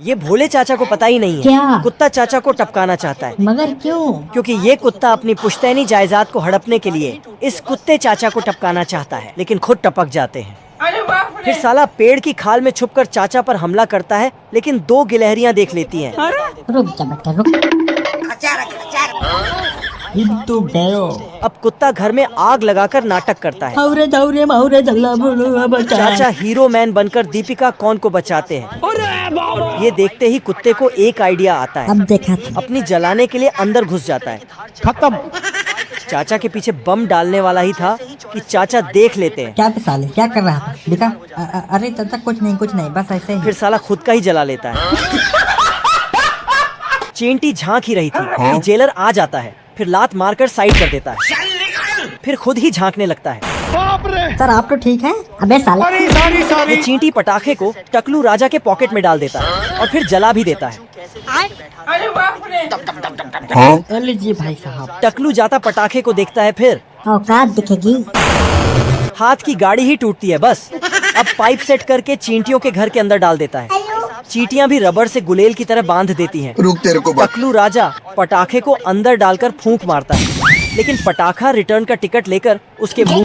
ये भोले चाचा को पता ही नहीं है क्या? कुत्ता चाचा को टपकाना चाहता है, मगर क्यों? क्योंकि ये कुत्ता अपनी पुश्तैनी जायदाद को हड़पने के लिए इस कुत्ते चाचा को टपकाना चाहता है, लेकिन खुद टपक जाते हैं। फिर साला पेड़ की खाल में छुपकर चाचा पर हमला करता है, लेकिन दो गिलहरियां देख लेती हैं। रुक जा बेटा रुक। तो डरो। अब कुत्ता घर में आग लगाकर नाटक करता है। औरे दौरे मौरे दल्ला बोलो बचा। चाचा हीरो मैन बनकर दीपिका कौन को बचाते हैं। ये देखते ही कुत्ते को एक आइडिया आता है। अब देखा था। अपनी जलाने के लिए अंदर घुस जाता है। खत्म। चाचा के पीछे बम डालने वाला ही था कि चाचा देख लेते हैं। क्या पे साले क्या कर रहा था बेटा? अरे चाचा कुछ नहीं बस ऐसे ही। फिर साला खुद का ही जला लेता है। चींटी झांक ही रही थी कि जेलर आ जाता है, फिर लात मारकर साइड कर देता है, फिर खुद ही झांकने लगता है। सर आप तो ठीक है? अबे साला। ये चींटी पटाखे को टकलू राजा के पॉकेट में डाल देता है और फिर जला भी देता है। लीजिए भाई साहब। टकलू जाता पटाखे को देखता है, फिर औकात दिखेगी। हाथ की गाड़ी ही टूटती है बस। अब पाइप सेट करके चींटियों के घर के अंदर डाल देता है। चींटियां भी रबड़ से गुलेल की तरह बांध देती हैं। रुक तेरे को टकलू राजा पटाखे को अंदर डालकर फूंक मारता है, लेकिन पटाखा रिटर्न का टिकट लेकर उसके मुंह।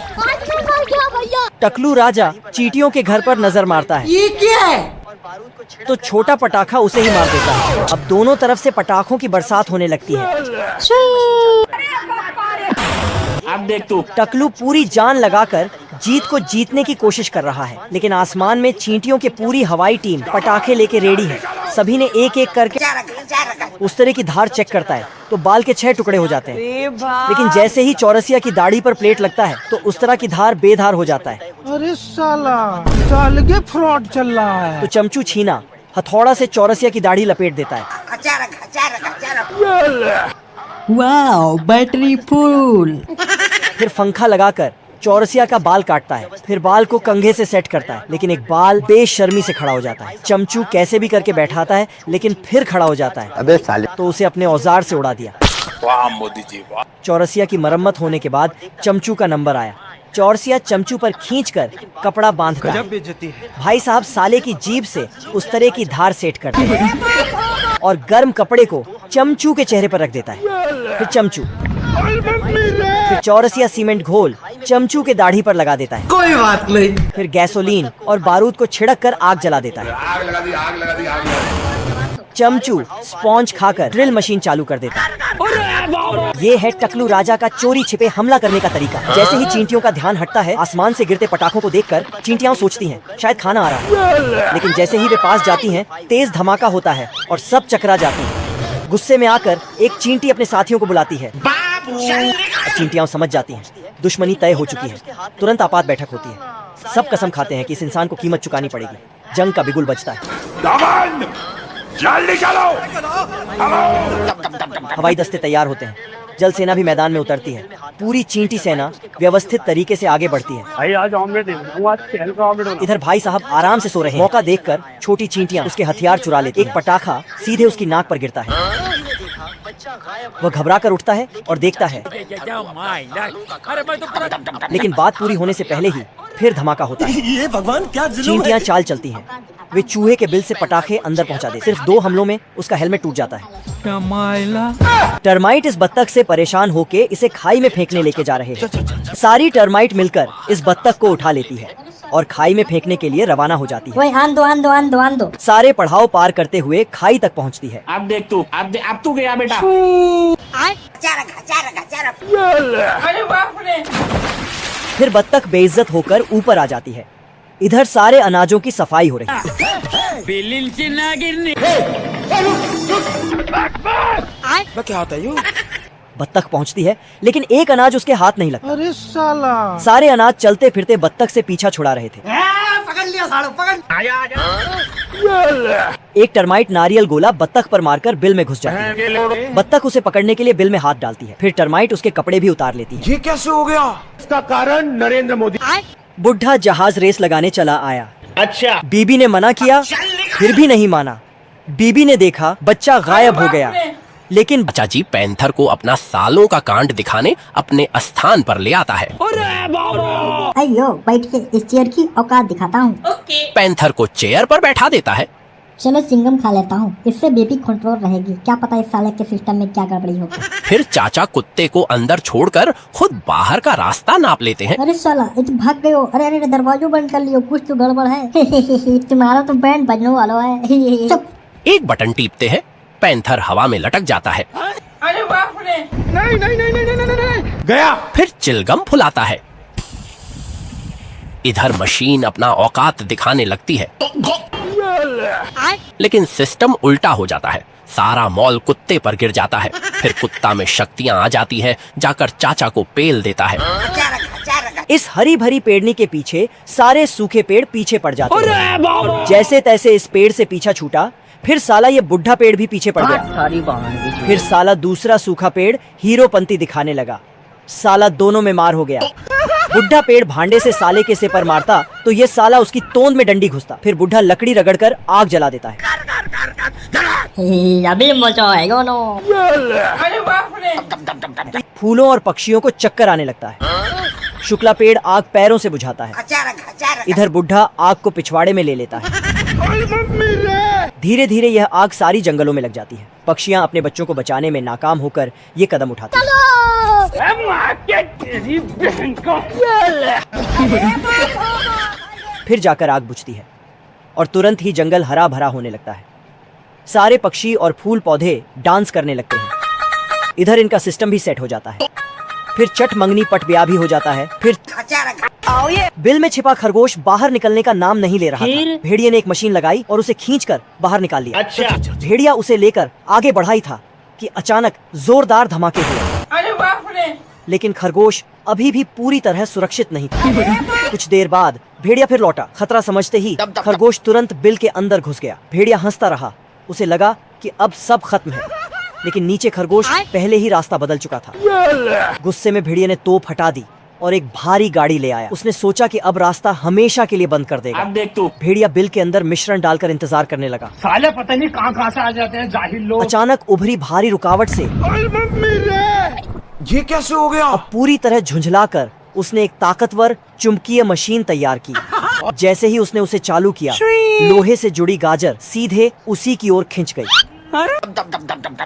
टकलू राजा चींटियों के घर पर नजर मारता है। ये क्या है? तो छोटा पटाखा उसे ही मार देता है। अब दोनों तरफ से पटाखों की बरसात होने लगती है। अब देख तू। टकलू पूरी जान लगाकर जीत को जीतने की कोशिश कर रहा है, लेकिन आसमान में चींटियों की पूरी हवाई टीम पटाखे लेके रेडी है। सभी ने एक एक करके उस तरह की धार चेक करता है तो बाल के 6 टुकड़े हो जाते हैं, लेकिन जैसे ही चौरसिया की दाढ़ी पर प्लेट लगता है तो उस तरह की धार बेधार हो जाता है। अरे साला सालगे फ्रॉड चल रहा है। तो चमचू छीना हथौड़ा से चौरसिया की दाढ़ी लपेट देता है। Wow battery full. फिर पंखा लगाकर चौरसिया का बाल काटता है, फिर बाल को कंघे से सेट करता है, लेकिन एक बाल बेशर्मी से खड़ा हो जाता है। चमचू कैसे भी करके बैठाता है, लेकिन फिर खड़ा हो जाता है। अबे साले। तो उसे अपने औजार से उड़ा दिया। वाह मोदी जी वाह। चौरसिया की मरम्मत होने के बाद चमचू का नंबर आया। चौरसिया चमचू पर खींचकर कपड़ा बांधता है। भाई साहब साले की जीभ से उस तरह की धार सेट करता है और गर्म कपड़े को चमचू के चेहरे पर रख देता है। फिर चमचू फिर चौरसिया सीमेंट घोल चमचू के दाढ़ी पर लगा देता है। कोई बात नहीं। फिर गैसोलीन और बारूद को छिड़क कर आग जला देता है। आग लगा दी। चमचू स्पॉन्ज खाकर ड्रिल मशीन चालू कर देता है। ये है टकलू राजा का चोरी छिपे हमला करने का तरीका। जैसे ही चींटियों का ध्यान हटता है, आसमान से गिरते पटाखों को देखकर चींटियां सोचती हैं शायद खाना आ रहा है, लेकिन जैसे ही वे पास जाती हैं, तेज धमाका होता है और सब चकरा जाती हैं। गुस्से में आकर एक चींटी अपने साथियों को बुलाती है। अब चींटियां समझ जाती हैं दुश्मनी तय हो चुकी है। तुरंत आपात बैठक होती है। सब कसम खाते हैं कि इस इंसान को कीमत चुकानी पड़ेगी। जंग का बिगुल बजता है। जल्दी चलो। हवाई दस्ते तैयार होते हैं। जल सेना भी मैदान में उतरती है। पूरी चींटी सेना व्यवस्थित तरीके से आगे बढ़ती है। भाई आज ऑमलेट है। इधर भाई साहब आराम से सो रहे हैं। मौका देखकर छोटी चींटियां उसके हथियार चुरा लेती। एक पटाखा सीधे उसकी नाक पर गिरता है। वह घबरा कर उठता है और देखता है, लेकिन बात पूरी होने से पहले ही फिर धमाका होता है। ये भगवान क्या चींटियां चाल चलती हैं। वे चूहे के बिल से पटाखे अंदर पहुंचा दे। सिर्फ 2 हमलों में उसका हेलमेट टूट जाता है। टर्माइट इस बत्तख से परेशान होके इसे खाई में फेंकने लेके जा रहे हैं। सारी टर्माइट मिलकर इस बत्तख को उठा लेती है और खाई में फेंकने के लिए रवाना हो जाती है। आन दो। सारे पड़ाव पार करते हुए खाई तक पहुंचती है। अब देख तू। अब तू गया बेटा। फिर बत्तख बेइज्जत होकर ऊपर आ जाती है। इधर सारे अनाजों की सफाई हो रही है। क्या होता है? बत्तख पहुंचती है, लेकिन एक अनाज उसके हाथ नहीं लगता। अरे साला सारे अनाज चलते फिरते बत्तख से पीछा छुड़ा रहे थे। पकड़ लिया सालो पकड़। एक टर्माइट नारियल गोला बत्तख पर मारकर बिल में घुस जाती है। बत्तख उसे पकड़ने के लिए बिल में हाथ डालती है। फिर टर्माइट उसके कपड़े भी उतार लेती है। ये कैसे हो गया? इसका कारण नरेंद्र मोदी। बुढ़ा जहाज रेस लगाने चला आया। अच्छा। बीबी ने मना किया, फिर भी नहीं माना। बीबी ने देखा बच्चा गायब हो गया, लेकिन चाचा जी पैंथर को अपना सालों का कांड दिखाने अपने स्थान पर ले आता है। अयो बैठ के इस चेयर की औकात दिखाता हूँ। पैंथर को चेयर पर बैठा देता है चलो चिंगम खा लेता हूँ, इससे बीपी कंट्रोल रहेगी। क्या पता इस साले के सिस्टम में क्या गड़बड़ी हो। फिर चाचा कुत्ते को अंदर छोड़कर खुद बाहर का रास्ता नाप लेते हैं। अरे साला ये तो भाग गए हो। अरे अरे दरवाजा बंद कर लियो, कुछ तो गड़बड़ है। तुम्हारा तो बैंड बजने वाला है। चुप। एक बटन टीपते हैं, पैंथर हवा में लटक जाता है। अरे बाप रे, नहीं नहीं नहीं नहीं नहीं नहीं। गया। फिर चिलगम फुलाता है। इधर मशीन अपना औकात दिखाने लगती है, लेकिन सिस्टम उल्टा हो जाता है। सारा मॉल कुत्ते पर गिर जाता है। फिर कुत्ता में शक्तियां आ जाती है, जाकर चाचा को पेल देता है। इस हरी भरी पेड़नी के पीछे सारे सूखे पेड़ पीछे पड़ जाते हैं। जैसे तैसे इस पेड़ से पीछा छूटा, फिर साला ये बुढ़ा पेड़ भी पीछे पड़ गया। फिर साला दूसरा सूखा पेड़ हीरोपंती दिखाने लगा। साला दोनों में मार हो गया। बुढ़ा पेड़ भांडे से साले के सिर पर मारता तो ये साला उसकी तोंद में डंडी घुसता। फिर बुढ़ा लकड़ी रगड़कर आग जला देता है। अभी मजा आएगा ना। अरे बाप रे। फूलों और पक्षियों को चक्कर आने लगता है। शुक्ला पेड़ आग पैरों से बुझाता है। इधर बुढ़ा आग को पिछवाड़े में ले लेता है। धीरे धीरे यह आग सारी जंगलों में लग जाती है। पक्षियां अपने बच्चों को बचाने में नाकाम होकर ये कदम उठाती हैं। फिर जाकर आग बुझती है और तुरंत ही जंगल हरा भरा होने लगता है। सारे पक्षी और फूल पौधे डांस करने लगते हैं। इधर इनका सिस्टम भी सेट हो जाता है। फिर चट मंगनी पट ब्याह भी हो जाता है। फिर बिल में छिपा खरगोश बाहर निकलने का नाम नहीं ले रहा था। भेड़िए ने एक मशीन लगाई और उसे खींचकर बाहर निकाल लिया। भेड़िया उसे लेकर आगे बढ़ा ही था कि अचानक जोरदार धमाके हुए। अरे बाप रे। लेकिन खरगोश अभी भी पूरी तरह सुरक्षित नहीं था। कुछ देर बाद भेड़िया फिर लौटा। खतरा समझते ही खरगोश तुरंत बिल के अंदर घुस गया। भेड़िया हंसता रहा। उसे लगा कि अब सब खत्म है, लेकिन नीचे खरगोश पहले ही रास्ता बदल चुका था। गुस्से में भेड़िया ने तोप हटा दी और एक भारी गाड़ी ले आया। उसने सोचा कि अब रास्ता हमेशा के लिए बंद कर देगा। अब देख तू। भेड़िया बिल के अंदर मिश्रण डालकर इंतजार करने लगा। साले पता नहीं कहाँ से आ जाते हैं जाहिल लोग। अचानक उभरी भारी रुकावट से ये कैसे हो गया? अब पूरी तरह झुंझलाकर उसने एक ताकतवर चुंबकीय मशीन तैयार की। जैसे ही उसने उसे चालू किया, लोहे से जुड़ी गाजर सीधे उसी की ओर खिंच गई।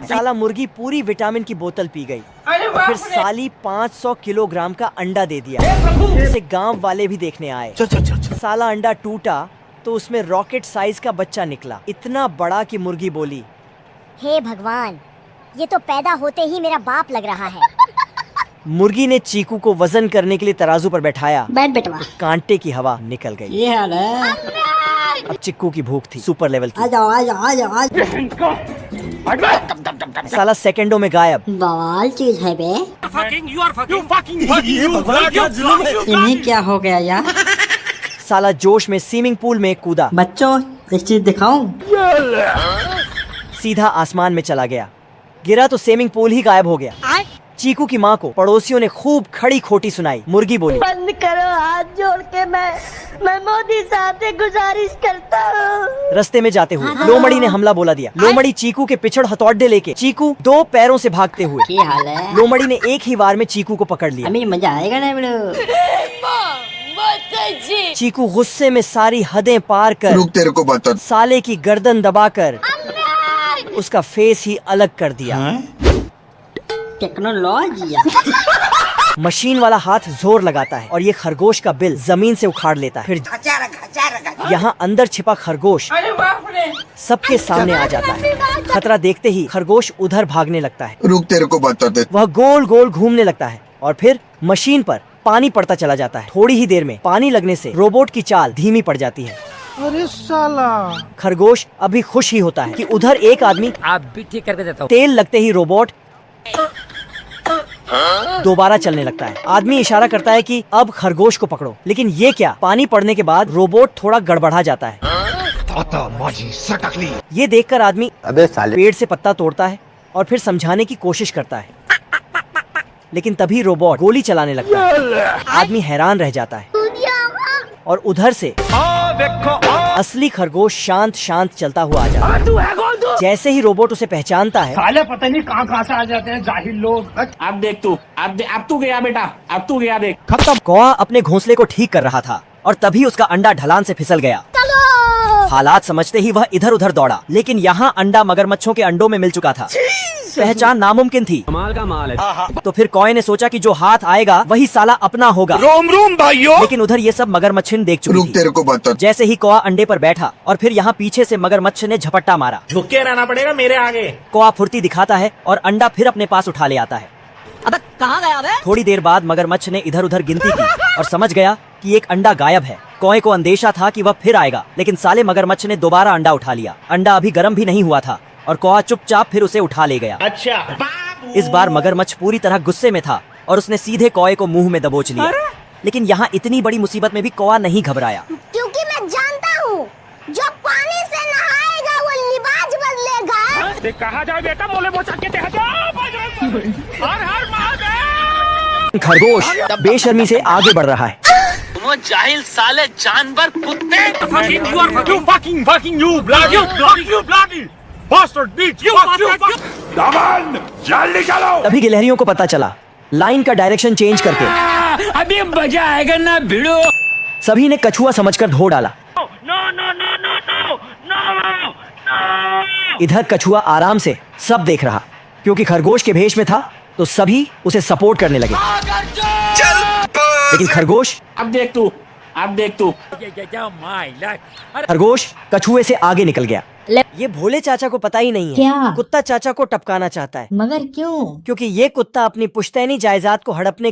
साला मुर्गी पूरी विटामिन की बोतल पी गई। फिर साली 500 किलोग्राम का अंडा दे दिया, जिसे गांव वाले भी देखने आए। साला अंडा टूटा तो उसमें रॉकेट साइज का बच्चा निकला, इतना बड़ा कि मुर्गी बोली, हे भगवान, ये तो पैदा होते ही मेरा बाप लग रहा है। मुर्गी ने चीकू को वजन करने के लिए तराजू पर बैठाया। बैठ बेटवा। कांटे की हवा निकल गई। ये हाल है। अब चिक्कू की भूख थी सुपर लेवल की। आ जाओ आ जाओ आ जाओ आ जाओ। साला सेकंडों में गायब। बवाल चीज है बे। इन्हें क्या हो गया यार? साला जोश में स्विमिंग पूल में कूदा, बच्चों एक चीज दिखाऊं? सीधा आसमान में चला गया। गिरा तो स्विमिंग पूल ही गायब हो गया। चीकू की माँ को पड़ोसियों ने खूब खड़ी खोटी सुनाई। मुर्गी बोली, बंद करो, हाथ जोड़ के मैं मोदी साहब से गुजारिश करता हूँ। रास्ते में जाते हुए लोमड़ी ने हमला बोला दिया। लोमड़ी चीकू के पिछड़ हथौड़े लेके चीकू 2 पैरों से भागते हुए। ये हाल है। लोमड़ी ने एक ही वार में चीकू को पकड़ लिया। अभी मजा आएगा ना बेड़ो। चीकू गुस्से में सारी हदें पार कर रुक तेरे को बता। साले की गर्दन दबाकर उसका फेस ही अलग कर दिया। टेक्नोलॉजी। मशीन वाला हाथ जोर लगाता है और ये खरगोश का बिल जमीन से उखाड़ लेता है। फिर यहाँ अंदर छिपा खरगोश अरे बाप रे। सबके सामने आ जाता है। खतरा देखते ही खरगोश उधर भागने लगता है। रुक तेरे को बताते। वह गोल गोल घूमने लगता है और फिर मशीन पर पानी पड़ता चला जाता है। थोड़ी ही देर में पानी लगने से रोबोट की चाल धीमी पड़ जाती है। अरे साला। खरगोश अभी खुश ही होता है कि उधर एक आदमी, आप भी ठीक करके देता हूँ। तेल लगते ही रोबोट दोबारा चलने लगता है। आदमी इशारा करता है कि अब खरगोश को पकड़ो, लेकिन ये क्या, पानी पड़ने के बाद रोबोट थोड़ा गड़बड़ा जाता है। ये देखकर आदमी पेड़ से पत्ता तोड़ता है और फिर समझाने की कोशिश करता है, लेकिन तभी रोबोट गोली चलाने लगता है। आदमी हैरान रह जाता है और उधर से असली खरगोश शांत शांत चलता हुआ आ जाता है। जैसे ही रोबोट उसे पहचानता है, साले पता नहीं कहाँ से आ जाते हैं जाहिल लोग। अब देख तू। अब तू गया बेटा, अब तू गया देख। खत्म। कौआ अपने घोंसले को ठीक कर रहा था और तभी उसका अंडा ढलान से फिसल गया। हालात समझते ही वह इधर उधर दौड़ा, लेकिन यहाँ अंडा मगरमच्छों के अंडों में मिल चुका था। पहचान नामुमकिन थी। कमाल का माल है। तो फिर कॉय ने सोचा कि जो हाथ आएगा वही साला अपना होगा। रोम रोम भाइयों। लेकिन उधर ये सब मगरमच्छिन देख रुक, चुकी तेरे थी। को बता। जैसे ही कौआ अंडे पर बैठा और फिर यहाँ पीछे से मगरमच्छ ने झपट्टा मारा। झुक के रहना पड़ेगा मेरे आगे। कौआ फुर्ती दिखाता है और अंडा फिर अपने पास उठा ले आता है। अबे कहाँ गया बे? थोड़ी देर बाद मगरमच्छ ने इधर उधर गिनती की और समझ गया कि एक अंडा गायब है। कौए को अंदेशा था कि वह फिर आएगा, लेकिन साले मगरमच्छ ने दोबारा अंडा उठा लिया। अंडा अभी गर्म भी नहीं हुआ था और कौआ चुपचाप फिर उसे उठा ले गया। अच्छा, इस बार मगरमच्छ पूरी तरह गुस्से में था और उसने सीधे कौए को मुंह में दबोच लिया। लेकिन यहाँ इतनी बड़ी मुसीबत में भी कौआ नहीं घबराया। क्योंकि मैं जानता हूँ जो पानी से नहाएगा वो लिबाज बदलेगा। कहा जाए बेटा, बोले बोचा के हर हर महादेव। खरगोश बेशर्मी से आगे बढ़ रहा है। तुम जाहिल साले जानवर कुत्ते। तभी गिलहरियों को पता चला, लाइन का डायरेक्शन चेंज करके अभी मजा आएगा ना भिड़ो। सभी ने कछुआ समझकर धो डाला। इधर कछुआ आराम से सब देख रहा, क्योंकि खरगोश के भेष में था तो सभी उसे सपोर्ट करने लगे। लेकिन खरगोश अब देख तू, अब देख तू। खरगोश कछुए से आगे निकल गया। ये भोले चाचा को पता ही नहीं है क्या? कुत्ता चाचा को टपकाना चाहता है, मगर क्यों? क्योंकि ये कुत्ता अपनी पुश्तैनी जायदाद को हड़पने